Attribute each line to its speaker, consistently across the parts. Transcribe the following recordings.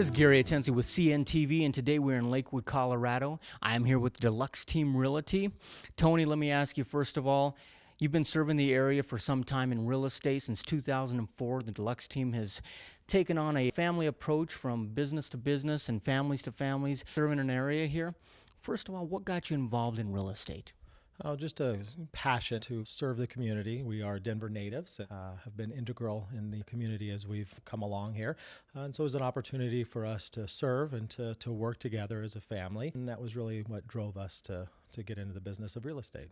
Speaker 1: This is Gary Atensi with CNTV, and today we're in Lakewood, Colorado. I am here with Deluxe Team Realty. Tony, let me ask you first of all, you've been serving the area for some time in real estate. Since 2004, the Deluxe team has taken on a family approach from business to business and families to families, serving an area here. First of all, what got you involved in real estate?
Speaker 2: Oh, just a passion to serve the community. We are Denver natives, have been integral in the community as we've come along here. And so it was an opportunity for us to serve and to work together as a family. And that was really what drove us to get into the business of real estate.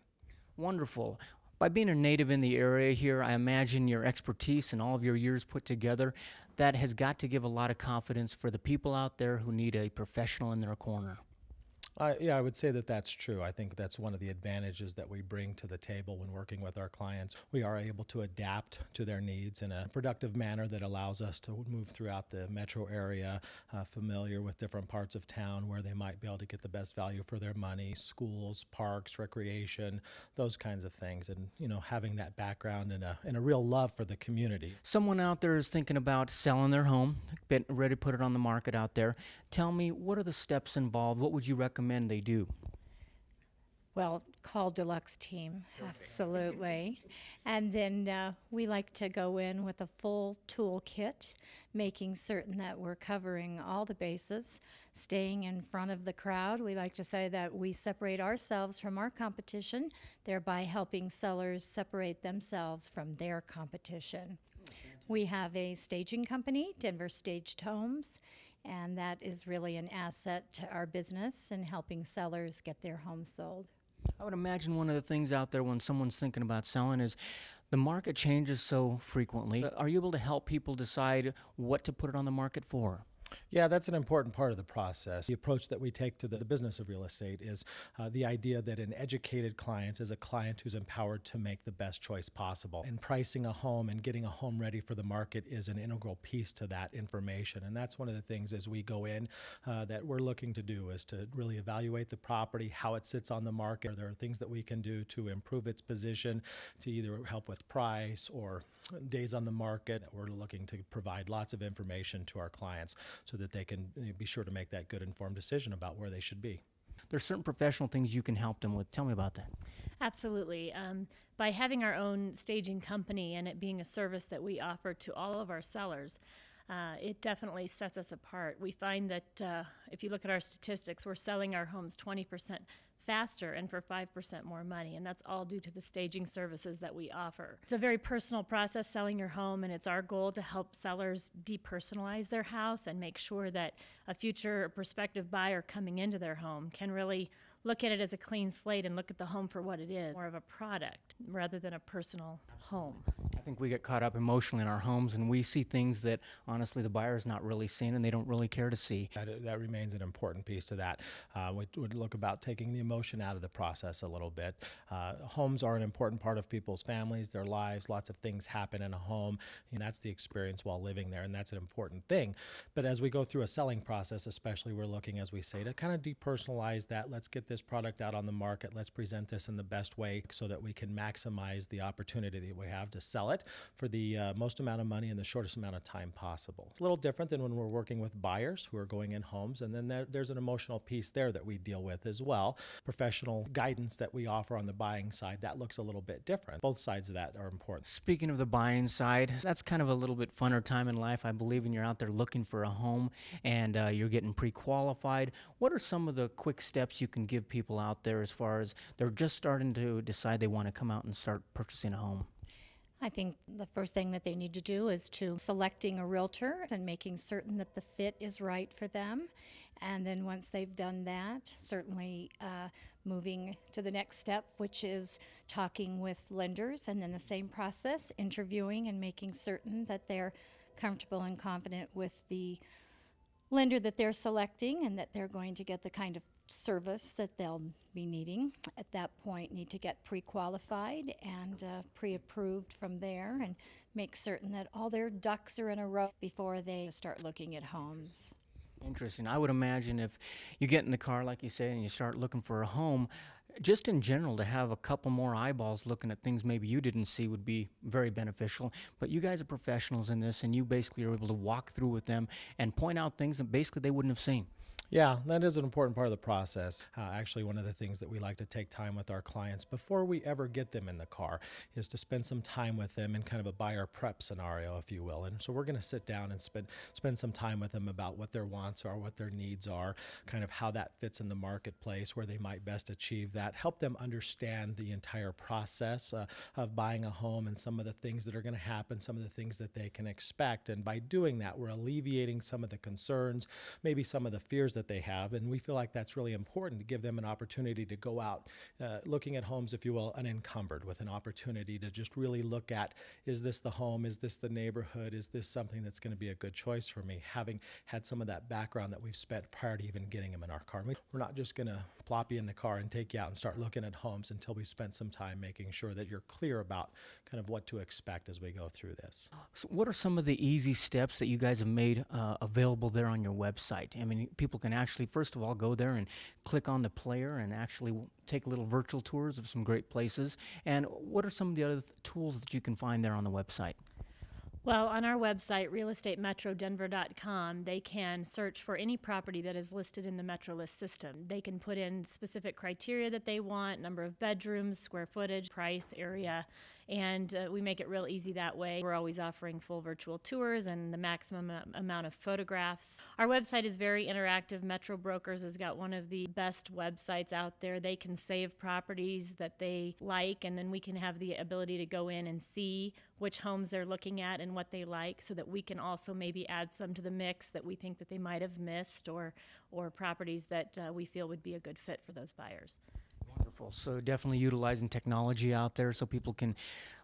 Speaker 1: Wonderful. By being a native in the area here, I imagine your expertise and all of your years put together, that has got to give a lot of confidence for the people out there who need a professional in their corner.
Speaker 2: Yeah, I would say that that's true. I think that's one of the advantages that we bring to the table when working with our clients. We are able to adapt to their needs in a productive manner that allows us to move throughout the metro area, familiar with different parts of town where they might be able to get the best value for their money, schools, parks, recreation, those kinds of things. And, having that background and a real love for the community.
Speaker 1: Someone out there is thinking about selling their home, ready to put it on the market out there. Tell me, what are the steps involved? What would you recommend they do?
Speaker 3: Well, call Deluxe Team, absolutely. And then we like to go in with a full toolkit, making certain that we're covering all the bases, staying in front of the crowd. We like to say that we separate ourselves from our competition, thereby helping sellers separate themselves from their competition. We have a staging company, Denver Staged Homes, and that is really an asset to our business in helping sellers get their homes sold.
Speaker 1: I would imagine one of the things out there when someone's thinking about selling is the market changes so frequently. Are you able to help people decide what to put it on the market for?
Speaker 2: Yeah, that's an important part of the process. The approach that we take to the business of real estate is the idea that an educated client is a client who's empowered to make the best choice possible. And pricing a home and getting a home ready for the market is an integral piece to that information. And that's one of the things as we go in that we're looking to do is to really evaluate the property, how it sits on the market. There are things that we can do to improve its position, to either help with price or days on the market. We're looking to provide lots of information to our clients so that they can be sure to make that good informed decision about where they should be.
Speaker 1: There's certain professional things you can help them with. Tell me about that.
Speaker 4: Absolutely. By having our own staging company and it being a service that we offer to all of our sellers, it definitely sets us apart. We find that if you look at our statistics, we're selling our homes 20% faster and for 5% more money, and that's all due to the staging services that we offer. It's a very personal process selling your home, and it's our goal to help sellers depersonalize their house and make sure that a future or prospective buyer coming into their home can really look at it as a clean slate and look at the home for what it is, more of a product rather than a personal home.
Speaker 1: I think we get caught up emotionally in our homes, and we see things that honestly the buyer's not really seeing and they don't really care to see.
Speaker 2: That remains an important piece to that. We would look about taking the emotion out of the process a little bit. Homes are an important part of people's families, their lives. Lots of things happen in a home, and that's the experience while living there, and that's an important thing. But as we go through a selling process, especially, we're looking, as we say, to kind of depersonalize that. Let's get this product out on the market. Let's present this in the best way so that we can maximize the opportunity that we have to sell it for the most amount of money in the shortest amount of time possible. It's a little different than when we're working with buyers who are going in homes, and then there's an emotional piece there that we deal with as well. Professional guidance that we offer on the buying side, that looks a little bit different. Both sides of that are important.
Speaker 1: Speaking of the buying side, that's kind of a little bit funner time in life, I believe, when you're out there looking for a home and you're getting pre-qualified. What are some of the quick steps you can give people out there as far as they're just starting to decide they want to come out and start purchasing a home?
Speaker 3: I think the first thing that they need to do is to selecting a realtor and making certain that the fit is right for them. And then once they've done that, certainly moving to the next step, which is talking with lenders, and then the same process, interviewing and making certain that they're comfortable and confident with the lender that they're selecting and that they're going to get the kind of service that they'll be needing. At that point, need to get pre-qualified and pre-approved from there and make certain that all their ducks are in a row before they start looking at homes.
Speaker 1: Interesting. I would imagine if you get in the car, like you say, and you start looking for a home, Just in general, to have a couple more eyeballs looking at things maybe you didn't see would be very beneficial. But you guys are professionals in this, and you basically are able to walk through with them and point out things that basically they wouldn't have seen.
Speaker 2: Yeah, that is an important part of the process. Actually, one of the things that we like to take time with our clients before we ever get them in the car is to spend some time with them in kind of a buyer prep scenario, if you will. And so we're going to sit down and spend some time with them about what their wants are, what their needs are, kind of how that fits in the marketplace, where they might best achieve that, help them understand the entire process of buying a home and some of the things that are going to happen, some of the things that they can expect. And by doing that, we're alleviating some of the concerns, maybe some of the fears that they have, and we feel like that's really important to give them an opportunity to go out looking at homes, if you will, unencumbered, with an opportunity to just really look at, is this the home, is this the neighborhood, is this something that's going to be a good choice for me, having had some of that background that we've spent prior to even getting them in our car. We're not just going to plop you in the car and take you out and start looking at homes until we spent some time making sure that you're clear about kind of what to expect as we go through this.
Speaker 1: So what are some of the easy steps that you guys have made available there on your website? I mean, people can actually, first of all, go there and click on the player and actually take little virtual tours of some great places. And what are some of the other tools that you can find there on the website?
Speaker 4: Well, on our website, realestatemetrodenver.com, they can search for any property that is listed in the MetroList system. They can put in specific criteria that they want, number of bedrooms, square footage, price, area, and we make it real easy that way. We're always offering full virtual tours and the maximum amount of photographs. Our website is very interactive. Metro Brokers has got one of the best websites out there. They can save properties that they like, and then we can have the ability to go in and see which homes they're looking at and what they like, so that we can also maybe add some to the mix that we think that they might have missed, or properties that we feel would be a good fit for those buyers.
Speaker 1: Wonderful. So definitely utilizing technology out there so people can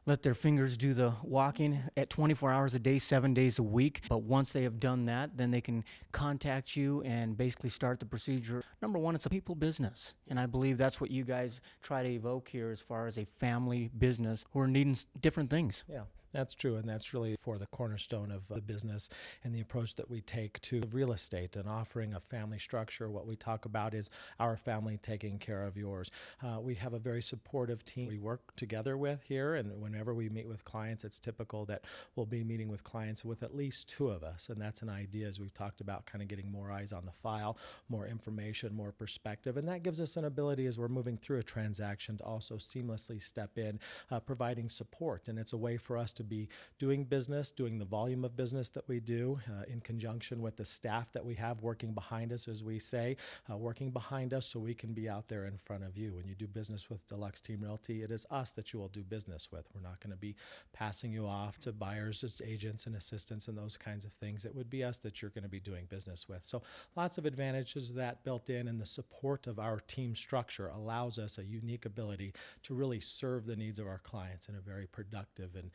Speaker 1: let their fingers do the walking at 24 hours a day, 7 days a week. But once they have done that, then they can contact you and basically start the procedure. Number one, it's a people business. And I believe that's what you guys try to evoke here as far as a family business who are needing different things.
Speaker 2: Yeah. That's true, and that's really for the cornerstone of the business and the approach that we take to real estate and offering a family structure. What we talk about is our family taking care of yours. We have a very supportive team we work together with here, and whenever we meet with clients, it's typical that we'll be meeting with clients with at least two of us, and that's an idea, as we've talked about, kind of getting more eyes on the file, more information, more perspective, and that gives us an ability as we're moving through a transaction to also seamlessly step in, providing support, and it's a way for us to be doing business, doing the volume of business that we do in conjunction with the staff that we have working behind us, as we say, working behind us so we can be out there in front of you. When you do business with Deluxe Team Realty, it is us that you will do business with. We're not going to be passing you off to buyers as agents and assistants and those kinds of things. It would be us that you're going to be doing business with. So lots of advantages that built in, and the support of our team structure allows us a unique ability to really serve the needs of our clients in a very productive and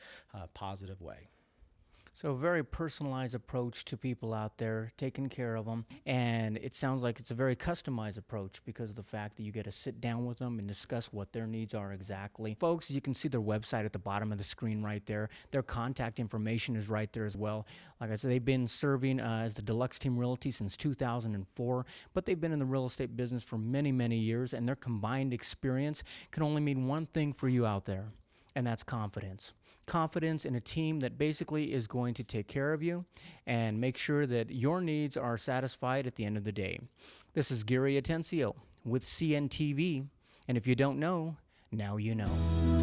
Speaker 2: positive way.
Speaker 1: So a very personalized approach to people out there, taking care of them. And it sounds like it's a very customized approach because of the fact that you get to sit down with them and discuss what their needs are exactly. Folks, you can see their website at the bottom of the screen right there. Their contact information is right there as well. Like I said, they've been serving as the Deluxe Team Realty since 2004, but they've been in the real estate business for many, many years, and their combined experience can only mean one thing for you out there, and that's confidence. Confidence in a team that basically is going to take care of you and make sure that your needs are satisfied at the end of the day. This is Gary Atencio with CNTV, and if you don't know, now you know.